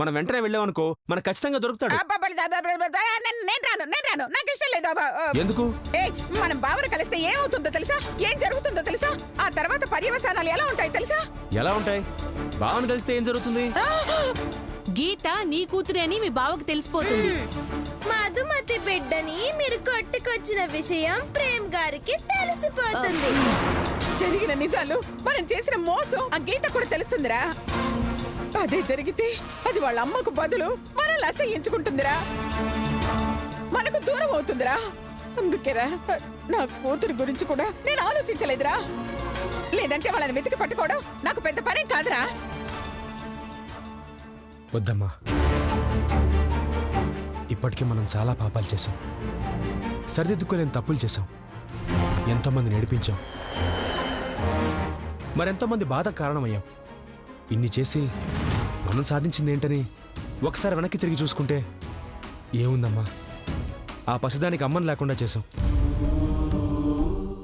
మనం వెంటనే వెళ్ళామనుకో మనకు ఖచ్చితంగా దొరుకుతాడు. నేను రాను, నాకు ఇష్టం లేదు. ఎందుకు? మనం బావను కలిస్తే ఏమవుతుందో తెలుసా, ఏం జరుగుతుందో తెలుసా, ఆ తర్వాత పర్యవసానాలు ఎలా ఉంటాయి తెలుసా? ఎలా ఉంటాయి? బావను కలిస్తే ఏం జరుగుతుంది? గీత నీ కూతురే అని మీ బావకు తెలిసిపోతుంది. మధుమతి బిడ్డని మీరు కొట్టుకొచ్చిన విషయం ప్రేమ్ గారికి తెలిసిపోతుంది. జరిగిన నిజాలు, మనం చేసిన మోసం ఆ గీత కూడా తెలుస్తుందిరా. అదే జరిగితే అది వాళ్ళ అమ్మకు బదులు మనల్ని అసహ్యించుకుంటుందిరా, మనకు దూరం అవుతుందిరా. అందుకేరా నా కూతురు గురించి కూడా నేను ఆలోచించలేదురా. లేదంటే వాళ్ళని వెతికి పట్టుకోవడం నాకు పెద్ద పనే కాదురా. వద్దమ్మా, ఇప్పటికే మనం చాలా పాపాలు చేశాం, సరిదిద్దుకోలేని తప్పులు చేశాం, ఎంతోమంది నడిపించాం, మరెంతోమంది బాధ కారణమయ్యాం. ఇన్ని చేసి మనం సాధించింది ఏంటని ఒకసారి వెనక్కి తిరిగి చూసుకుంటే ఏముందమ్మా? ఆ పసిదానికి అమ్మని లేకుండా చేశాం.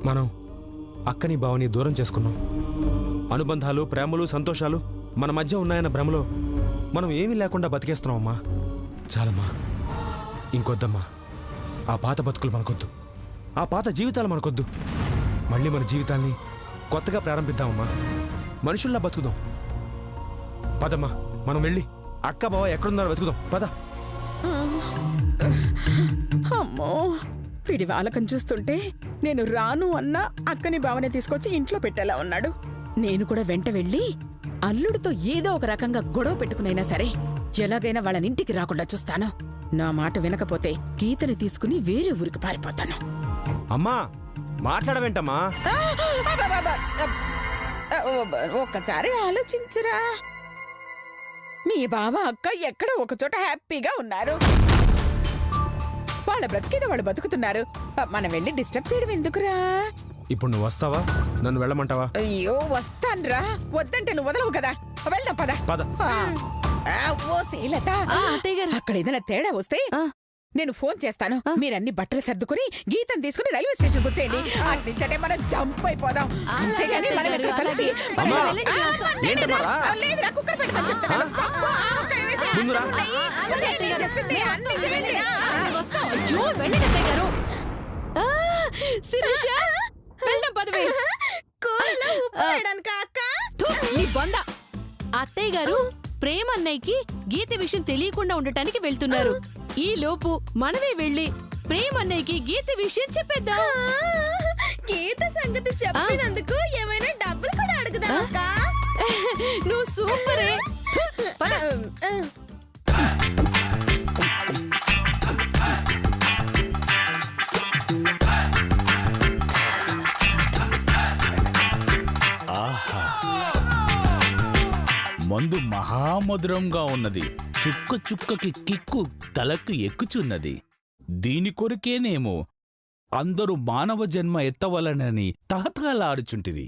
మనం అక్కని బావని దూరం చేసుకున్నాం. అనుబంధాలు, ప్రేమలు, సంతోషాలు మన మధ్య ఉన్నాయన్న భ్రమలో మనం ఏమీ లేకుండా బతికేస్తున్నామమ్మా. చాలమ్మా, ఇంకొద్దమ్మా. ఆ పాత బతుకులు మనకొద్దు, ఆ పాత జీవితాలు మనకొద్దు. మళ్ళీ మన జీవితాల్ని కొత్తగా ప్రారంభిద్దామమ్మా. మనుషుల్లా బతుకుదాం. పదమ్మా, మనం వెళ్ళి అక్క బావ ఎక్కడున్నారో వెతుకుదాం. పద. అమ్మో, పిడి వాలకం చూస్తుంటే నేను రాను అన్న అక్కని బావనే తీసుకొచ్చి ఇంట్లో పెట్టేలా ఉన్నాడు. నేను కూడా వెంట వెళ్ళి అల్లుడితో ఏదో ఒక రకంగా గొడవ పెట్టుకునైనా సరే ఎలాగైనా వాళ్ళని ఇంటికి రాకుండా చూస్తాను. నా మాట వినకపోతే గీతని తీసుకుని వేరే ఊరికి పారిపోతాను. అమ్మా, మాట్లాడవేంటమ్మా? ఒక్కసారి ఆలోచించరా. మీ బావ అక్క ఎక్కడ ఒకచోట హ్యాపీగా ఉన్నారు, వాళ్ళ బ్రతికేదో వాళ్ళు బతుకుతున్నారు. మనం వెళ్ళి డిస్టర్బ్ చేయడం ఎందుకురా? ఇప్పుడు నువ్వు వస్తావా? నన్ను వెళ్ళమంటావా? అయ్యో, వస్తాన్రా. వద్దంటే నువ్వు వదలవు కదా. వెళ్దాం, పద పద. ఓ శ్రీలత, అక్కడ ఏదైనా తేడా వస్తే నేను ఫోన్ చేస్తాను. మీరన్ని బట్టలు సర్దుకుని గీతను తీసుకుని రైల్వే స్టేషన్ వచ్చేయండి. అట్నుంచే మనం జంప్ అయిపోదాం. అంతేగాని మనం ఇక్కడ కలిసి లేదురా, కుక్కర్ పెట్టమని చెప్తాను. అత్తయ్య గారు ప్రేమ అన్నయ్యకి గీత విషయం తెలియకుండా ఉండటానికి వెళ్తున్నారు. ఈ లోపు మనమే వెళ్ళి ప్రేమ అన్నయ్యకి గీత విషయం చెప్పేద్దాం. గీత సంగతి చెప్పినందుకు ఏమైనా డబ్బులు కూడా అడుగుదాం అక్క. నువ్వు సూపరే. మందు మహామధురంగా ఉన్నది. చుక్క చుక్కకి కిక్కు తలకు ఎక్కుచున్నది. దీని కొరకేనేమో అందరూ మానవ జన్మ ఎత్తవలనని తహతహలాడుచుంటిరి.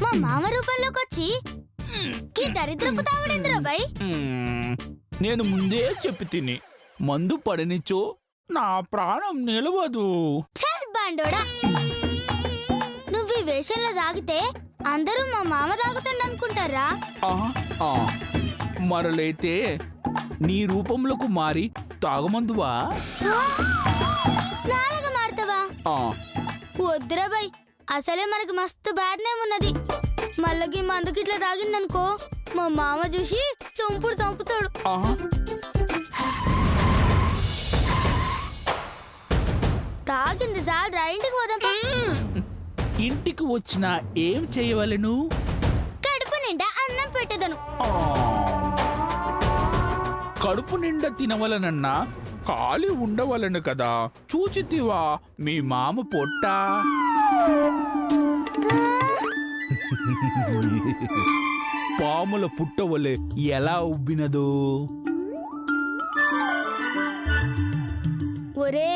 మా మామ రూపంలోకొచ్చి దరిద్రపు తావుడెందురా బై? నేను ముందే చెప్పి తిని మందు పడనిచో నా ప్రాణం నిలవదు. నువ్వు ఈ వేషంలో తాగితే అందరూ మా మామ తాగుతాడనుకుంటారా? మరలైతే నీ రూపంలోకి మారి తాగమందువా? నాలుగ మారుతావా? వద్దురా బై, అసలే మనకి మస్తు బ్యాడ్ నేమ్ ఉన్నది. మళ్ళీ మందుకి ఇట్లా తాగిందనుకో మా మామ చూసి చంపుడు చంపుతాడు. తాగింది చాలు, ఇంటికి పోదాం. ఇంటికి వచ్చినా ఏం చేయవలెను? కడుపు నిండా అన్నం పెట్టదను. కడుపు నిండా తినవలనన్నా ఖాళీ ఉండవలను కదా. చూచితివా మీ మామ పొట్ట? పాముల పుట్టవలే ఎలా ఉబ్బినదో. ఒరే,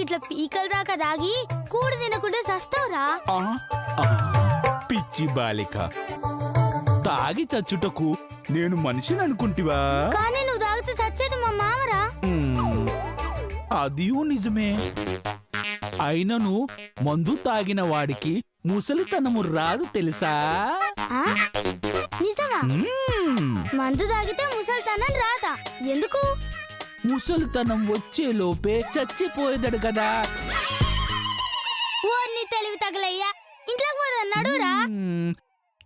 ఇట్లా పీకల దాకా దాగి కూడు తినకుండా చస్తావురా. పిచ్చి బాలిక, తాగి చచ్చుటకు నేను మనిషిని అనుకుంటివా? కానీ నువ్వు తాగితే చచ్చేది మా మామరా. అదియూ నిజమే. అయినను మందు తాగిన వాడికి ముసలితనము రాదు తెలుసా? ఆ? నిజమా? మందు తాగితే ముసల్తనం రాదా? ఎందుకు? ముసలితనం వచ్చే లోపే చచ్చిపోయేదాడు కదా. ఓర్ని తెలివి తగలయ్యా, ఇంట్లోకి పోదన్నాడు రా.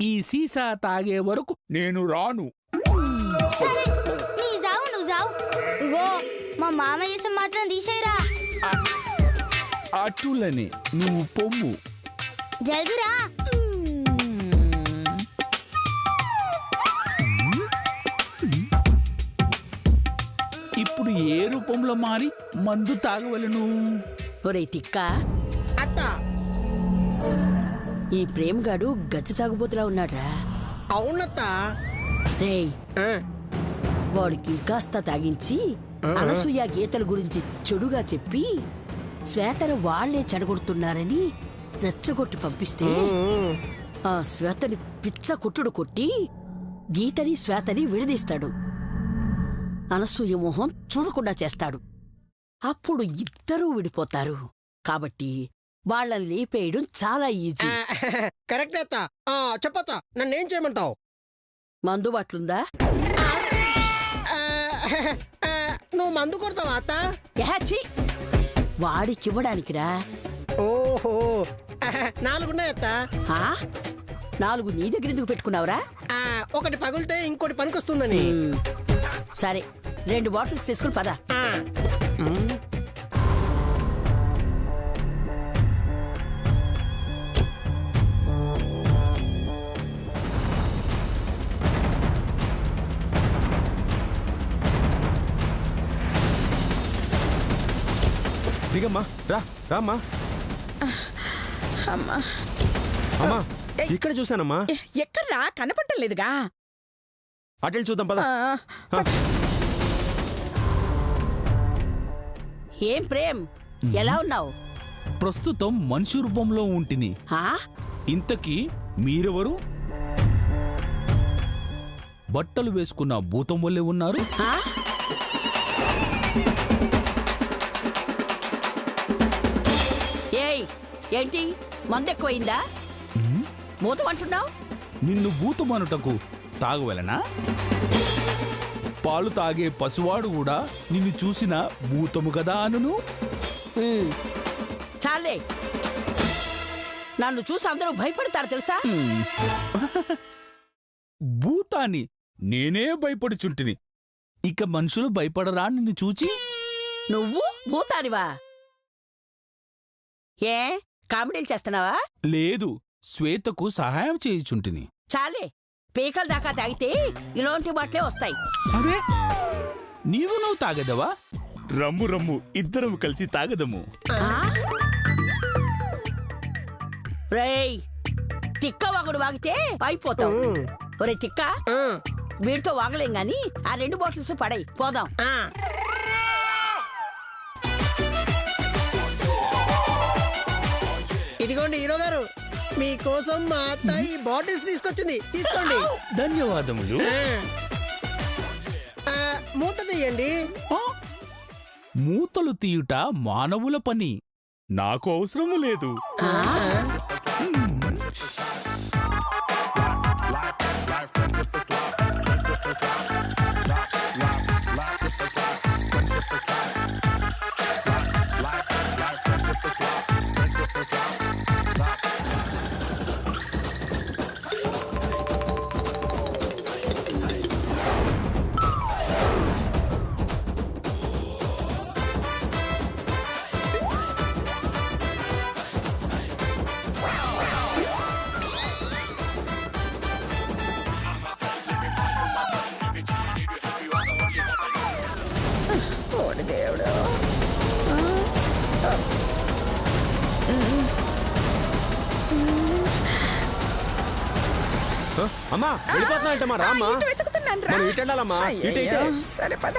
ఈ సీసా తాగే వరకు నేను రాను. సరే, నీ జావు నువ్వు జావు. ఇగో మా మామ చేసం మాత్రం తీసేయరా. అటులని నువ్వు పొమ్ము. జల్దిరా. ఇప్పుడు ఏ రూపంలో మారి మందు తాగవలను? ఒరే తిక్క, అత్త ఈ ప్రేమగాడు గచ్చి తాగుబోతులా ఉన్నాడ్రా. అవునత్త. రేయ్, ఆ, వాడికి కాస్త తాగించి అనసూయ గీతల గురించి చెడుగా చెప్పి శ్వేతను వాళ్లే చెడగొడుతున్నారని రెచ్చగొట్టి పంపిస్తే ఆ శ్వేతని పిచ్చ కొట్టుడు కొట్టి గీతని శ్వేతని విడదీస్తాడు. అనసూయ మొహం చూడకుండా చేస్తాడు. అప్పుడు ఇద్దరూ విడిపోతారు. కాబట్టి వాళ్ళని లేపేయడం చాలా ఈజీ. కరెక్ట్ అత్త. చెప్పత్తా, నన్నేం చేయమంటావు? మందుబాట్లుందా? నువ్వు మందు కొడతావా అత్త? యహచి, వాడికివ్వడానికిరా. ఓహో, 4 ఉన్నాయి అత్త. హా? 4 నీ దగ్గర ఎందుకు పెట్టుకున్నావురా? ఒకటి పగిలితే ఇంకోటి పనికొస్తుందని. సరే, 2 బాటిల్స్ తీసుకుని పద. దిగమ్మా, రా రామ్మా. అమ్మా, అమ్మా, ఇక్కడ చూశానమ్మా. ఎక్కడ్రా? కనపట్టలేదుగా. అటెళ్ళి చూద్దాం పద. ఏం ప్రేమ్, ఎలా ఉన్నావు? ప్రస్తుతం మనిషి రూపంలో ఉంటిని. హా? ఇంతకీ మీరెవరు? బట్టలు వేసుకున్న భూతం వల్లే ఉన్నారు. హా? ఏయ్, ఏంటి మందెక్కువైందా? మూతం అంటున్నావు? నిన్ను భూతమనుటకు తాగవలనా? పాలు తాగే పసివాడు కూడా నిన్ను చూసిన భూతము కదా అనును. చాలే, నన్ను చూసి అందరూ భయపడతారు తెలుసా? భూతాన్ని నేనే భయపడుచుంటిని. ఇక మనుషులు భయపడరా నిన్ను చూచి? నువ్వు భూతానివా? ఏ కామెడీలు చేస్తున్నావా? లేదు, శ్వేతకు సహాయం చేయుచుంటిని. చాలే, పీకల దాకా తాగితే ఇలాంటి బాట్లే వస్తాయి. అరే, నువ్వు తాగదవా? రమ్ము రమ్ము, ఇద్దరం కలిసి తాగదము. రేయ్, తిక్క వాగుడు వాగితే అయిపోతావు. ఒరే తిక్క, వీడితో వాగలేం గాని ఆ 2 బాటిల్స్ పడై పోదాం. ఇదిగోండి హీరో గారు, మీకోసం మా అత్త ఈ బాటిల్స్ తీసుకొచ్చింది, తీసుకోండి. ధన్యవాదములు. మూత తీయండి. మూతలు తీయుట మానవుల పని, నాకు అవసరము లేదు. ఓడి దేవుడు. అమ్మా, వెళ్ళిపోతున్నాయంటమ్మా. రామ్మా, ఇటు వెతుకుతున్నాను రా. మనం ఇటు వెళ్ళాలమ్మా. ఇటు ఇటు. అయ్యయ్యో, సరే పద.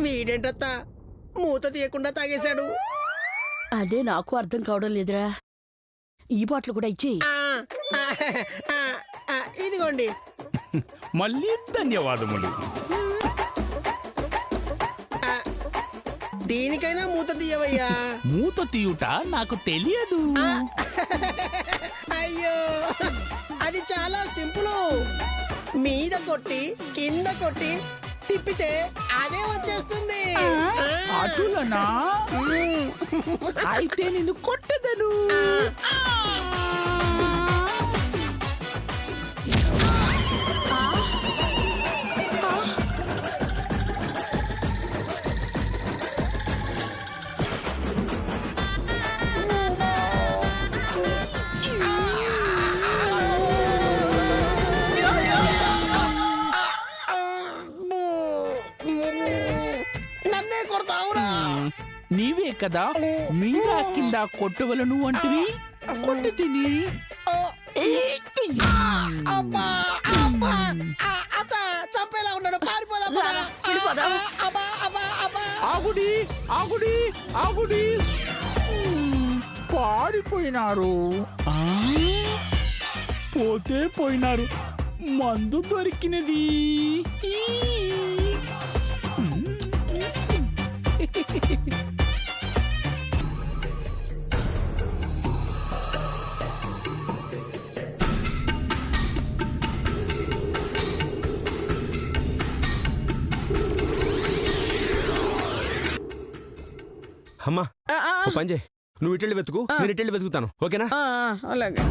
వీడేంటత్తా మూత తీయకుండా తాగేశాడు. అదే నాకు అర్థం కావడం లేదురా. ఈ బాటిల్ కూడా ఇచ్చి. ఇదిగోండి. మళ్ళీ ధన్యవాదములు. దీనికైనా మూత తీయవయ్యా. మూత తీయుట నాకు తెలియదు. అయ్యో, అది చాలా సింపుల్. మీద కొట్టి కింద కొట్టి తిప్పితే అదే వచ్చేస్తుంది. అటులనా? అయితే నిన్ను కొట్టదను. నన్నే కొడతావురా. నీవే కదా మీద కింద కొట్టవలను అంటివి. కొట్టి తిని అబ్బా అబ్బా, అత్త చంపేలా ఉన్నాడు. పారిపోదాం పద. అబ్బా అబ్బా అబ్బా. ఆగుడి ఆగుడి ఆగుడి. పారిపోయినారు. పోతే పోయినారు. మందు దొరికినది. అమ్మా ఓ పని చేయి, నువ్వు ఇటెళ్ళి వెతుకు, నేను ఇటెళ్ళి వెతుకుతాను. ఓకేనా? అలాగే.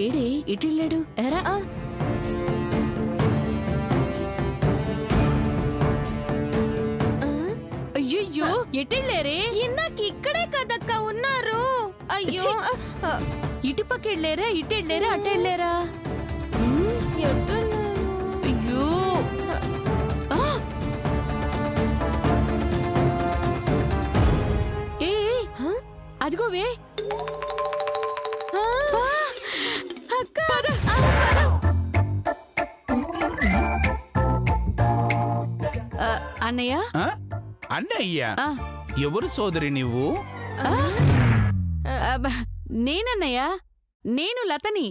ఏడే ఇటెళ్ళాడు ఎరా? అయ్యో ఎటెళ్ళారే? ఇందాక ఇక్కడే కదక్క ఉన్నారు. అయ్యో ఇటుపక్కెళ్ళారా, ఇటెళ్ళారా, అటెళ్ళారా? ఎట్టున్నారు? అయ్యో ఏ అదిగోవే అక్క అన్నయ్య. అన్నయ్య? ఆ. ఎవరు సోదరి నువ్వు? నేనన్నయ్య, నేను లతని.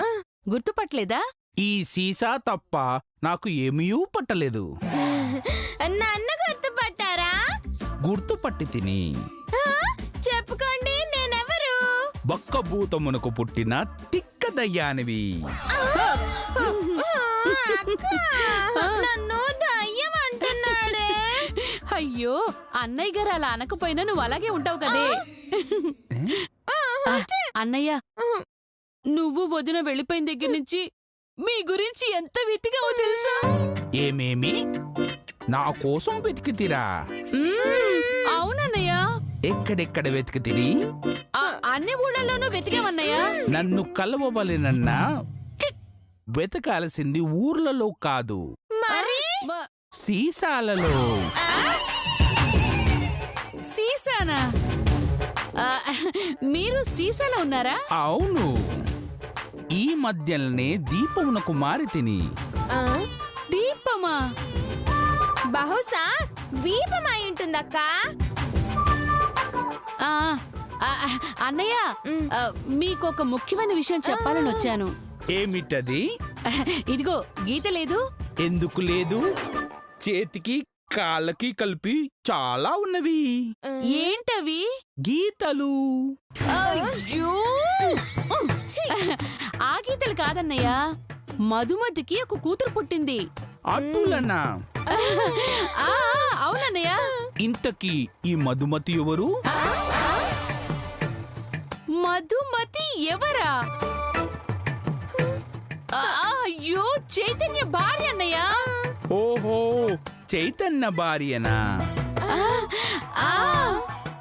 గుర్తుపట్టలేదా? ఈ సీసా తప్ప నాకు ఏమీ పట్టలేదు. నన్ను గుర్తుపట్టారా? గుర్తుపట్టి తిని. చెప్పుకోండి, నేనెవరు? బక్కభూతమునకు పుట్టిన తిక్క దయ్యానివి. నన్ను దయ్యం అంటున్నాడే. అయ్యో అన్నయ్య గారు అలా అనకపోయినా నువ్వు అలాగే ఉంటావు కదే. అన్నయ్య, నువ్వు వదిన వెళ్ళిపోయిన దగ్గర నుంచి మీ గురించి ఎంత వెతికావో తెలుసా? ఏమేమి? నా కోసం వెతికితిరా? అవునన్నయ్య. ఎక్కడెక్కడ వెతికితిరి? అన్ని ఊళ్ళల్లోనూ వెతికామన్నయ్య. నన్ను కలవవలెనన్నా వెతకాల్సింది ఊర్లలో కాదు, మరి సీసాలలో. సీసానా? మీరు సీసాలో ఉన్నారా? అవును, ఈ మధ్యలోనే దీపమునకు మారి తిని. దీపమా? బహుశా దీపమై ఉంటుందక్క. అన్నయ్య, మీకొక ముఖ్యమైన విషయం చెప్పాలని వచ్చాను. ఏమిటది? ఇదిగో గీత లేదు? ఎందుకు లేదు? చేతికి కాళ్ళకి కలిపి చాలా ఉన్నవి. ఏంటవి? గీతలు. అయ్యో, ఆ గీతలు కాదన్నయ్య, మధుమతికి ఒక కూతురు పుట్టింది. అటులనా? అవునన్నయ్య. ఇంతకీ ఈ మధుమతి ఎవరు? మధుమతి ఎవరా? అయ్యో, చైతన్య భార్య అన్నయ్య. ఓహో, చైతన్య భార్యనా?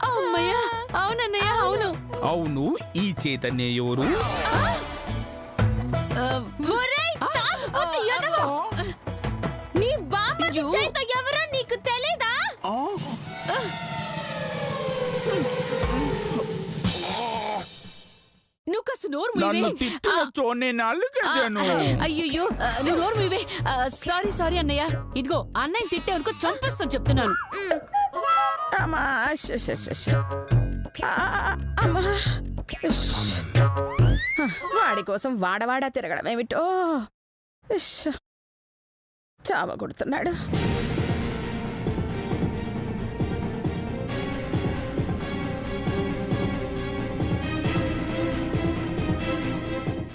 అమ్మయ్య, అవునన్నయ్య, అవును. అవును, ఈ చైతన్య ఎవరు? నీ బామ్మర్ది చైత ఎవరో నీకు తెలీదా? నువ్వు కాస్త నోరు నన్ను మూయవే. తిట్టొచ్చో, నేను అలుగెదను. అయ్యో, నువ్వు నోరు మూయవే. సారీ సారీ అన్నయ్య. ఇదిగో అన్నయ్య తిట్టే అనుకో చంపేస్తాను చెప్తున్నాను. అమ్మా అమ్మా వాడి కోసం వాడవాడా తిరగడం ఏమిటో చావ కొడుతున్నాడు.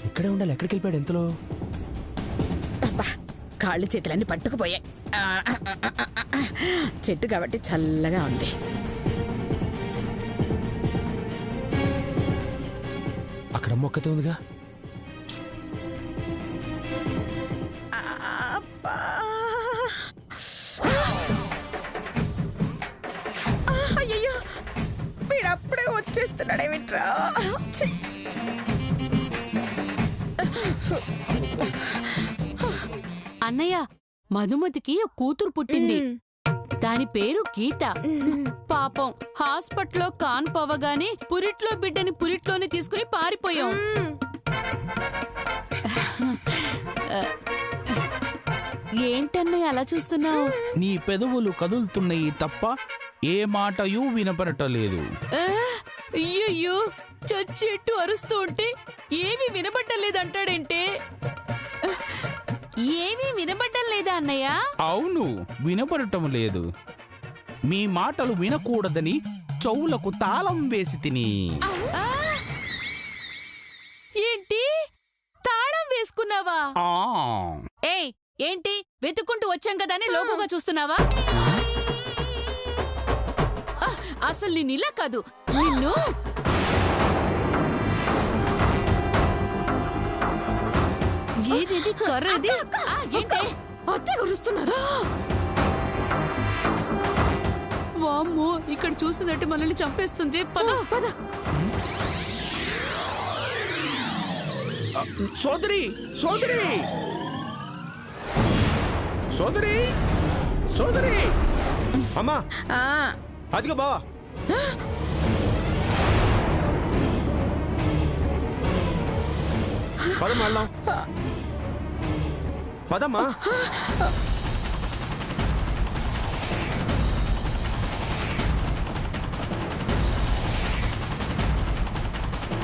ఇక్కడే ఉండాలి. ఎక్కడికి వెళ్ళిపోయాడు ఎంతలో? అబ్బా కాళ్ళు చేతులన్నీ పట్టుకుపోయాయి. చెట్టు కాబట్టి చల్లగా ఉంది. అక్కడ మొక్కతే ఉందిగా. అయ్యో వీడప్పుడే వచ్చేస్తున్నాడేమిట్రా. అన్నయ్య, మధుమతికి ఒక కూతురు పుట్టింది. దాని పేరు గీత. పాపం హాస్పిటల్లో కాన్పవగానే పురిట్లో బిడ్డని పురిట్లోనే తీసుకుని పారిపోయాం. ఏంటన్నయ్య అలా చూస్తున్నావు? నీ పెదవులు కదులుతున్నాయి తప్ప ఏ మాటయూ వినపడటలేదు. అయ్యయ్యో, చచ్చెట్టు అరుస్తూ ఉంటే ఏమీ వినబడ్డలేదంటాడేంటే? ఏమీ వినబడ్డం లేదా అన్నయ్య? అవును, వినపడటం లేదు. మీ మాటలు వినకూడదని చెవులకు తాళం వేసి తిని. ఏంటి, తాళం వేసుకున్నావా? ఆ ఏయ్, ఏంటి వెతుక్కుంటూ వచ్చాం కదా అని లోకుగా చూస్తున్నావా? అసలు నేను ఇలా కాదు, నిన్ను ఏది కర్రది. అత్తే గురుస్తున్నారు. వామ్మో, ఇక్కడ చూసినట్టు మనల్ని చంపేస్తుంది. పద పద. సోదరి సోదరి సోదరి సోదరి. అమ్మా అదిగో బావా. పదమ్మా వెళ్దాం. పదమ్మా.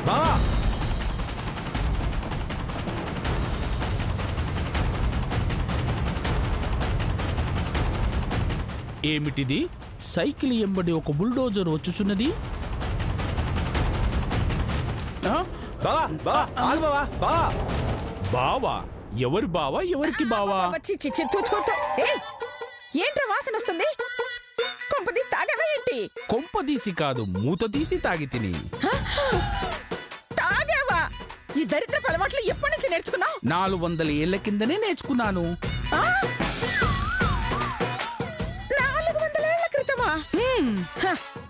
బావా ఏమిటిది? సైకిల్ ఎంబడి ఒక బుల్డోజర్ వచ్చుచున్నది. బావా బావా ఆగు బావా. బావా బావా? ఎవరి బావా? ఎవరికి బావా? ఏంట్రా వాసన వస్తుంది? కొంపదీసి తాగావా ఏంటి? కొంపదీసి కాదు, మూత తీసి తాగి తిని. తాగావా? ఈ దరిద్ర అలవాట్లు ఎప్పటి నుంచి నేర్చుకున్నావు? 400 ఏళ్ల కిందనే నేర్చుకున్నాను. 400 ఏళ్ల క్రితమా?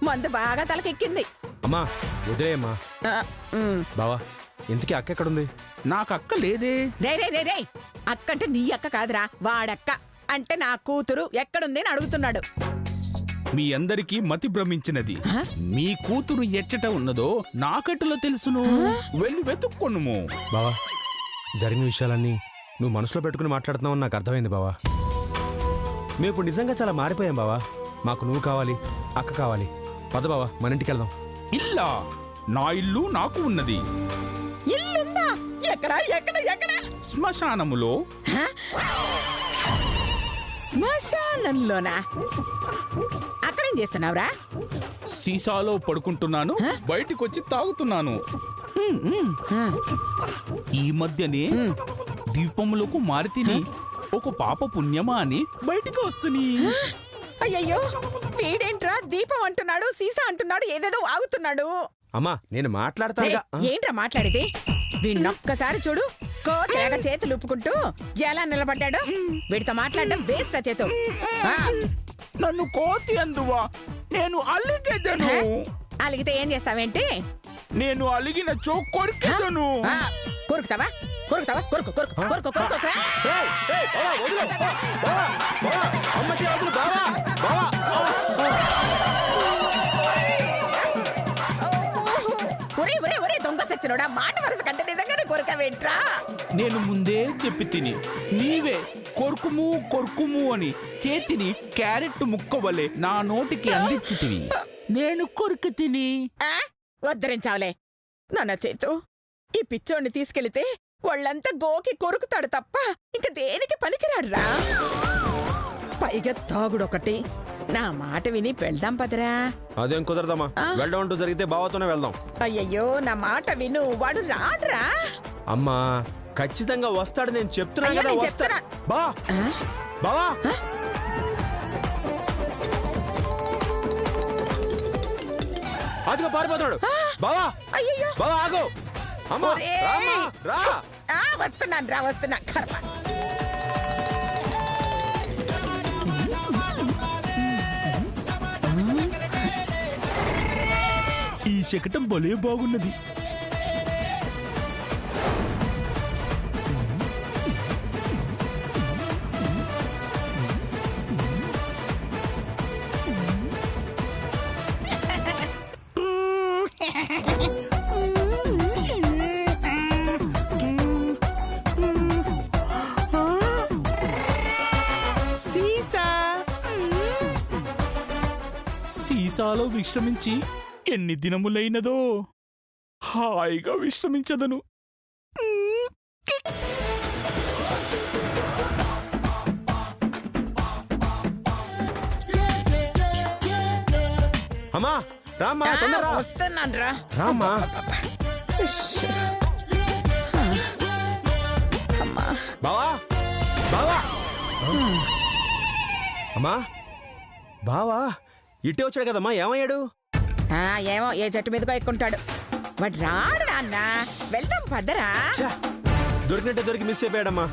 మందు బాగా తలకెక్కింది. అమ్మా వదిలేయమ్మా. బావా ఇంతకీ అక్క ఎక్కడుంది? నాకు అక్క లేదే. రే అక్కంటే నీ అక్క కాదురా, వాడక్క. అంటే నా కూతురు ఎక్కడుంది అని అడుగుతున్నాడు. మీ అందరికీ మతి భ్రమించినది. మీ కూతురు ఎచ్చట ఉన్నదో నాకెట్టలో తెలుసును. వెళ్ళి వెతుక్కొనుము. బావా జరిగిన విషయాలన్నీ నువ్వు మనసులో పెట్టుకుని మాట్లాడుతున్నావు నాకు అర్థమైంది బావా. మేము ఇప్పుడు నిజంగా చాలా మారిపోయాం బావా. మాకు నువ్వు కావాలి, అక్క కావాలి. పద బావా మన ఇంటికి వెళ్దాం. ఇల్లా? నా ఇల్లు నాకు ఉన్నది. ఇల్లుందా? ఎక్కడా? ఎక్కడ ఎక్కడ? శ్మశానములో. శ్మశానంలోనా? అక్కడేం చేస్తున్నావురా? సీసాలో పడుకుంటున్నాను, బయటికొచ్చి తాగుతున్నాను. ఈ మధ్యనే దీపములకు మారితిని. ఒక పాప పుణ్యమా అని బయటికి వస్తుని. అయ్యయ్యో, వీడేంట్రా దీపం అంటున్నాడు, సీసా అంటున్నాడు, ఏదేదో ఆగుతున్నాడు. అమ్మా నేను మాట్లాడతాగా. ఏంట్రా మాట్లాడేది? వీడినొక్కసారి చూడు, కోతేగ చేతులు ఉప్పుకుంటూ ఎలా నిలబడ్డాడు. వీడితో మాట్లాడడం వేస్ట్. చేతు నన్ను కోతి అందువా? నేను అలిగెదను. అలిగితే ఏం చేస్తావేంటి? నేను అలిగిన చో కొరికెదను. కొరుకుతావా? కొరుకుతావా? కొరుకు కొరుకు కొరుకు కొరుకు. ఒరే దొంగ సచ్చినోడా, మాట వరుస కంటే నిజంగానే కొరకవేంట్రా? నేను ముందే చెప్పి తిని నీవే కొరుకుము కొరుకుము అని చేతిని క్యారెట్ ముక్కవలే నా నోటికి అందించితివి. నేను కొరికి తిని వద్దరించావులే నాన్న చేతు. ఈ పిచ్చోడిని తీసుకెళితే వాళ్ళంతా గోకి కొరుకుతాడు తప్ప ఇంక దేనికి పనికిరాడురా. పైగా తాగుడొకటి. నా మాట విని వెళ్దాం పదరా. అదేం కుదరదమ్మా. వెళ్ళడం అంటూ జరిగితే బావతోనే వెళ్దాం. అయ్యయ్యో నా మాట విను, వాడు రాడ్రా. అమ్మా ఖచ్చితంగా వస్తాడు, నేను చెప్తున్నా అయ్యో, కదా నేను వస్తాడు. చెప్తున్నా. బా బావా అదిగో పారిపోతాడు. బావా అయ్యయ్యో. బావా ఆగు. అమ్మా ఒరేయ్. రామ్మా, రా. వస్తున్నాను రా, వస్తున్నా. కర్మ. ఈ శకటం భలే బాగున్నది. సీసాలో విశ్రమించి ఎన్ని దినములైనదో. హాయిగా విశ్రమించదను. అమ్మా రామ్మా, తొందరగా రా. వస్తున్నాను రా. రామ్మా. బావా బావా అమ్మా బావా ఇట్టే వచ్చాడు కదమ్మా, ఏమయ్యాడు? ఏమో ఏ చెట్టు మీదకో ఎక్కుంటాడు. వాడు రాడు నాన్న. వెళ్దాం పదరా. ఛ, దొరికినట్టే దొరికి మిస్ అయిపోయాడమ్మా.